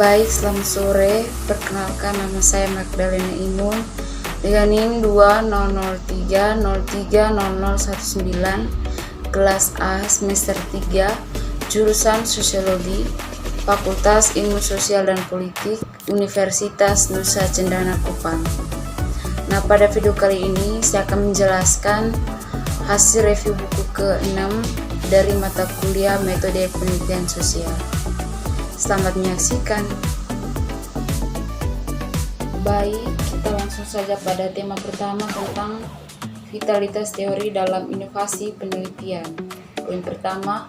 Baik, selamat sore. Perkenalkan, nama saya Magdalena Imun dengan NIM 2003030019, kelas A, semester 3, jurusan Sosiologi, Fakultas Ilmu Sosial dan Politik, Universitas Nusa Cendana Kupang. Nah, pada video kali ini saya akan menjelaskan hasil review buku ke-6 dari mata kuliah Metode Penelitian Sosial. Selamat menyaksikan. Baik, kita langsung saja pada tema pertama tentang vitalitas teori dalam inovasi penelitian. Poin pertama,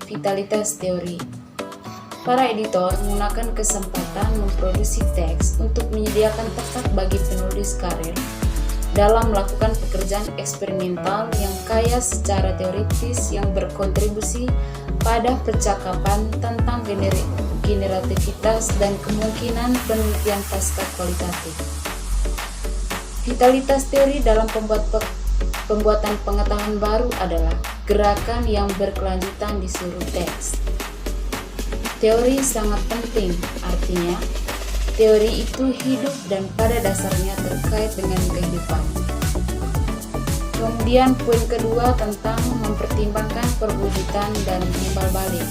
vitalitas teori. Para editor menggunakan kesempatan memproduksi teks untuk menyediakan tempat bagi penulis karir dalam melakukan pekerjaan eksperimental yang kaya secara teoritis yang berkontribusi pada percakapan tentang generativitas dan kemungkinan penelitian pasca kualitatif. Vitalitas teori dalam pembuatan pengetahuan baru adalah gerakan yang berkelanjutan di seluruh teks. Teori sangat penting, artinya teori itu hidup dan pada dasarnya terkait dengan kehidupan. Kemudian poin kedua tentang mempertimbangkan perwujudan dan timbal balik.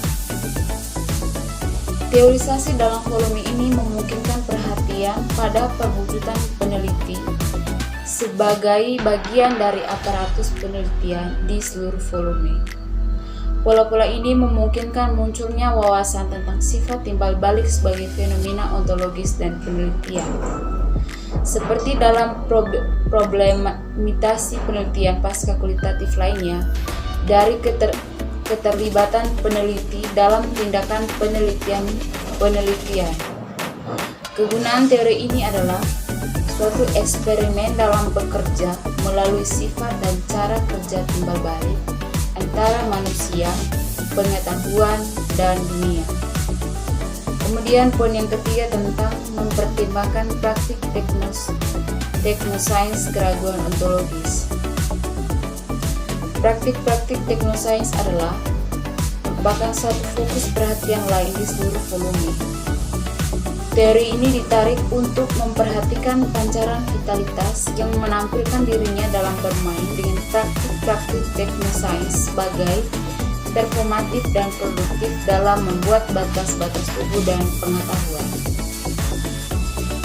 Teorisasi dalam volume ini memungkinkan perhatian pada perwujudan peneliti sebagai bagian dari aparatus penelitian di seluruh volume. Pola-pola ini memungkinkan munculnya wawasan tentang sifat timbal balik sebagai fenomena ontologis dan penelitian. Seperti dalam problematisasi penelitian pasca kualitatif lainnya, dari keterlibatan peneliti dalam tindakan penelitian. Kegunaan teori ini adalah suatu eksperimen dalam bekerja melalui sifat dan cara kerja timbal balik antara manusia, pengetahuan, dan dunia. Kemudian poin yang ketiga tentang mempertimbangkan praktik teknosains keraguan ontologis. Praktik-praktik teknosains adalah merupakan satu fokus perhatian lain di seluruh volume. Teori ini ditarik untuk memperhatikan pancaran vitalitas yang menampilkan dirinya dalam bermain dengan praktik-praktik teknosains sebagai performatif dan produktif dalam membuat batas-batas tubuh dan pengetahuan.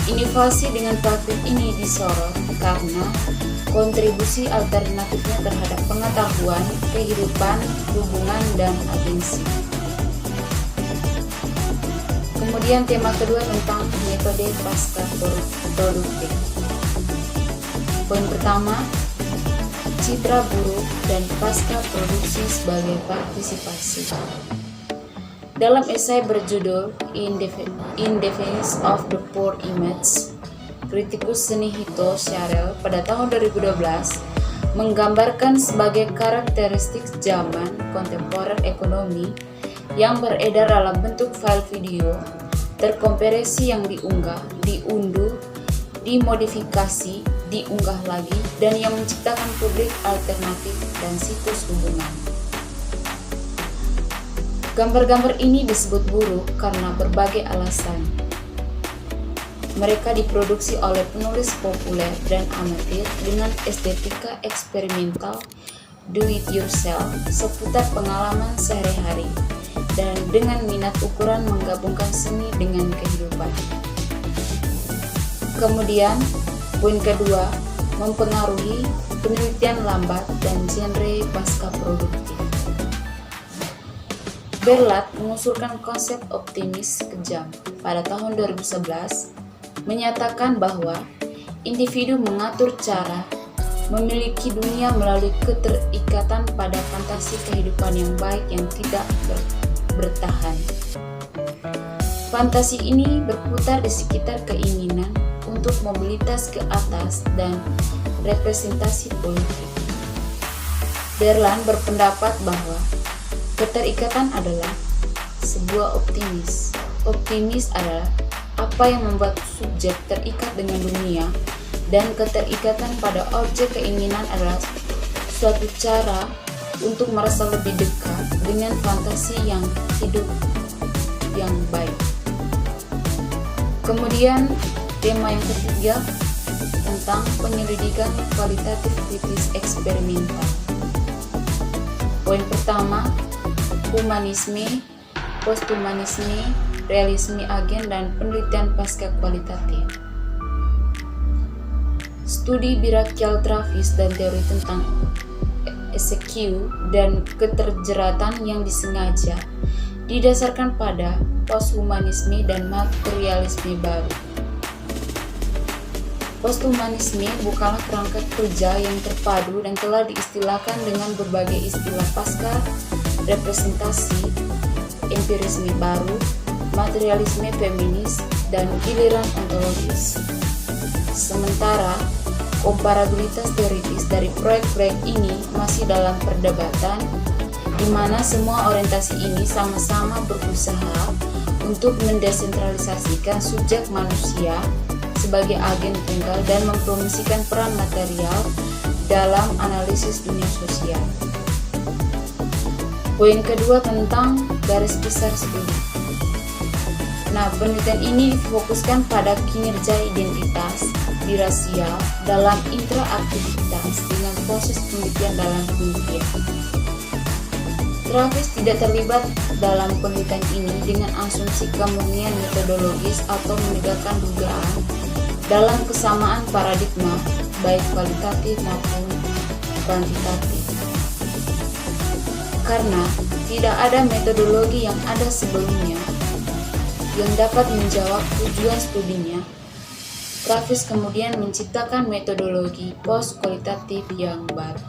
Inovasi dengan praktik ini disorot karena kontribusi alternatifnya terhadap pengetahuan, kehidupan, hubungan, dan agensi. Kemudian tema kedua tentang metode pasca produktif. Poin pertama, citra buruk dan pasca produksi sebagai partisipasi. Dalam esai berjudul In Defense of the Poor Image, kritikus seni Hito Sharel pada tahun 2012 menggambarkan sebagai karakteristik zaman kontemporer ekonomi yang beredar dalam bentuk file video terkompresi yang diunduh, dimodifikasi, diunggah lagi, dan yang menciptakan publik alternatif dan situs hubungan. Gambar-gambar ini disebut buruk karena berbagai alasan. Mereka diproduksi oleh penulis populer dan amatir dengan estetika eksperimental do-it-yourself seputar pengalaman sehari-hari dan dengan minat ukuran menggabungkan seni dengan kehidupan. Kemudian, poin kedua, mempengaruhi penelitian lambat dan genre pasca produktif. Berlat mengusulkan konsep optimis kejam pada tahun 2011, menyatakan bahwa individu mengatur cara memiliki dunia melalui keterikatan pada fantasi kehidupan yang baik yang tidak bertahan. Fantasi ini berputar di sekitar keinginan untuk mobilitas ke atas dan representasi politik. Berlat berpendapat bahwa keterikatan adalah sebuah optimis. Optimis adalah apa yang membuat subjek terikat dengan dunia, dan keterikatan pada objek keinginan adalah suatu cara untuk merasa lebih dekat dengan fantasi yang hidup yang baik. Kemudian tema yang ketiga tentang penyelidikan kualitatif kritis eksperimental. Poin pertama, humanisme, posthumanisme, realisme agen, dan penelitian pasca kualitatif. Studi birakial Travis dan teori tentang ESQ dan keterjeratan yang disengaja didasarkan pada posthumanisme dan materialisme baru. Posthumanisme bukanlah kerangka kerja yang terpadu dan telah diistilahkan dengan berbagai istilah pasca representasi, empirisme baru, materialisme feminis, dan giliran ontologis. Sementara, komparabilitas teoritis dari proyek-proyek ini masih dalam perdebatan, di mana semua orientasi ini sama-sama berusaha untuk mendesentralisasikan subjek manusia sebagai agen tunggal dan mempromosikan peran material dalam analisis dunia sosial. Poin kedua tentang garis besar studi. Nah, penelitian ini difokuskan pada kinerja identitas birasial dalam interaktivitas dengan proses penelitian dalam penelitian. Travis tidak terlibat dalam penelitian ini dengan asumsi kemurnian metodologis atau menegakkan dugaan dalam kesamaan paradigma baik kualitatif maupun kuantitatif. Karena tidak ada metodologi yang ada sebelumnya yang dapat menjawab tujuan studinya, Travis kemudian menciptakan metodologi post-kualitatif yang baru.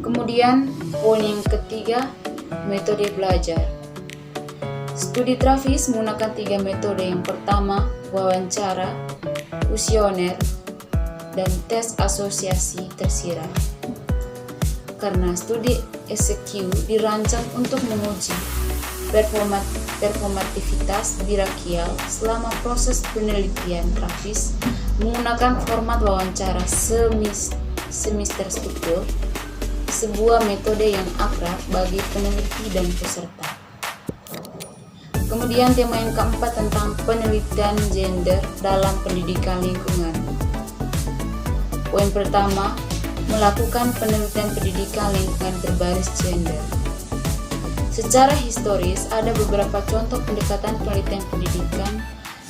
Kemudian, poin yang ketiga, metode belajar. Studi Travis menggunakan 3 metode. Yang pertama, wawancara, kuesioner, dan tes asosiasi tersirat. Karena studi ESQ dirancang untuk menguji performativitas birakial selama proses penelitian, Travis menggunakan format wawancara semi-terstruktur, sebuah metode yang akrab bagi peneliti dan peserta. Kemudian tema yang keempat tentang penelitian gender dalam pendidikan lingkungan. Poin pertama, melakukan penelitian pendidikan lingkungan berbasis gender. Secara historis, ada beberapa contoh pendekatan penelitian pendidikan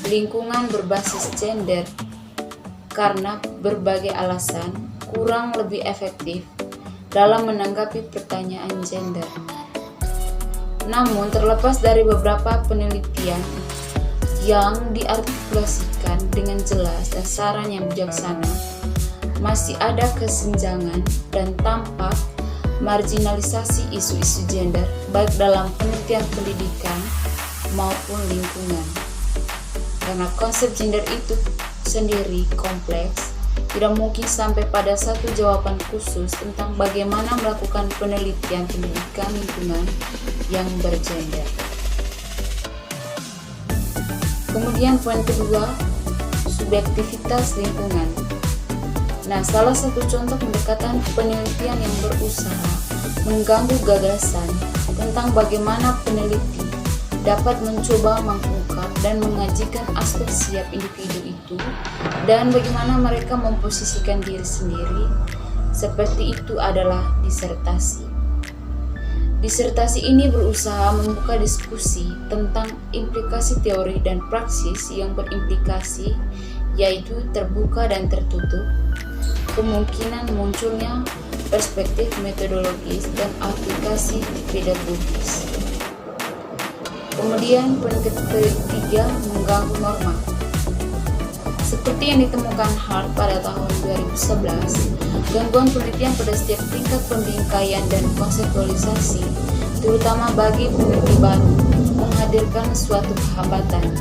lingkungan berbasis gender karena berbagai alasan kurang lebih efektif dalam menanggapi pertanyaan gender. Namun, terlepas dari beberapa penelitian yang diartikulasikan dengan jelas dan saran yang bijaksana, masih ada kesenjangan dan tampak marginalisasi isu-isu gender baik dalam penelitian pendidikan maupun lingkungan. Karena konsep gender itu sendiri kompleks, tidak mungkin sampai pada satu jawaban khusus tentang bagaimana melakukan penelitian pendidikan lingkungan yang bergender. Kemudian poin kedua, subjektivitas lingkungan. Nah, salah satu contoh pendekatan penelitian yang berusaha mengganggu gagasan tentang bagaimana peneliti dapat mencoba mengungkap dan mengajikan aspek siap individu itu dan bagaimana mereka memposisikan diri sendiri seperti itu adalah disertasi. Disertasi ini berusaha membuka diskusi tentang implikasi teori dan praksis yang berimplikasi, yaitu terbuka dan tertutup, kemungkinan munculnya perspektif metodologis dan aplikasi pedagogis. Kemudian poin ketiga, mengganggu norma. Seperti yang ditemukan Hart pada tahun 2011, gangguan penelitian pada setiap tingkat pembingkaian dan konseptualisasi, terutama bagi peneliti baru, menghadirkan suatu hambatan.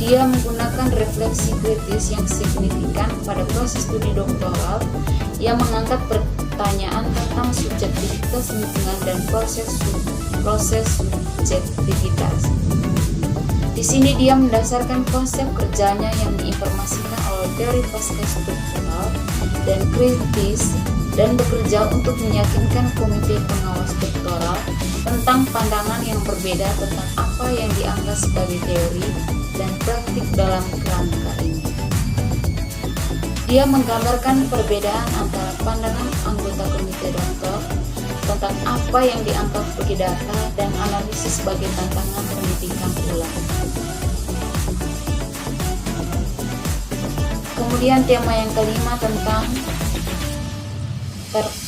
Dia menggunakan refleksi kritis yang signifikan pada proses studi doktoral yang mengangkat pertanyaan tentang subjektivitas lingkungan dan proses subjektivitas. Di sini dia mendasarkan konsep kerjanya yang diinformasikan oleh teori pasca struktural dan kritis dan bekerja untuk meyakinkan komite pengawas doktoral tentang pandangan yang berbeda tentang apa yang dianggap sebagai teori dan praktik dalam kerangka ini. Dia menggambarkan perbedaan antara pandangan anggota komite dokter tentang apa yang dianggap sebagai data dan analisis sebagai tantangan pendidikan ulang. Kemudian tema yang kelima tentang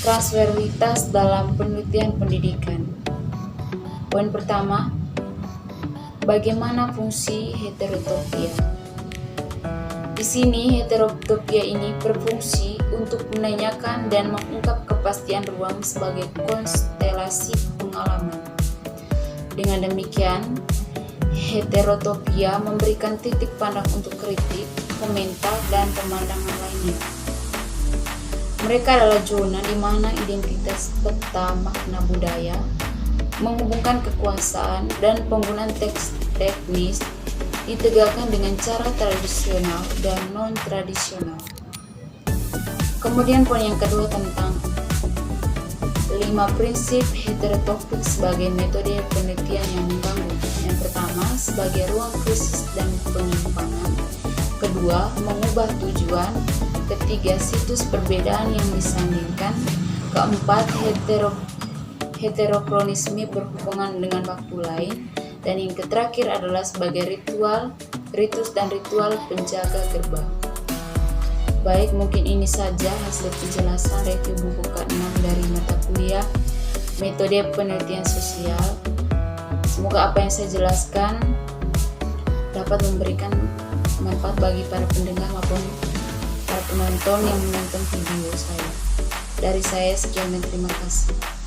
transversalitas dalam penelitian pendidikan. Poin pertama, bagaimana fungsi heterotopia? Di sini heterotopia ini berfungsi untuk menanyakan dan mengungkap kepastian ruang sebagai konstelasi pengalaman. Dengan demikian, heterotopia memberikan titik pandang untuk kritik, komentar, dan pemandangan lainnya. Mereka adalah zona di mana identitas peta makna budaya menghubungkan kekuasaan dan penggunaan teks teknis ditegakkan dengan cara tradisional dan non-tradisional. Kemudian poin yang kedua tentang 5 prinsip heterotopik sebagai metode penelitian yang mengganggu. Yang pertama, sebagai ruang krisis dan penyimpangan. Kedua, mengubah tujuan. Ketiga, situs perbedaan yang disandingkan. Keempat, heterokronisme berhubungan dengan waktu lain. Dan yang terakhir adalah sebagai ritus dan ritual penjaga gerbang. Baik, mungkin ini saja hasil penjelasan review buku ke-6 dari mata kuliah Metode Penelitian Sosial. Semoga apa yang saya jelaskan dapat memberikan manfaat bagi para pendengar maupun para penonton yang menonton video saya. Dari saya, sekian dan terima kasih.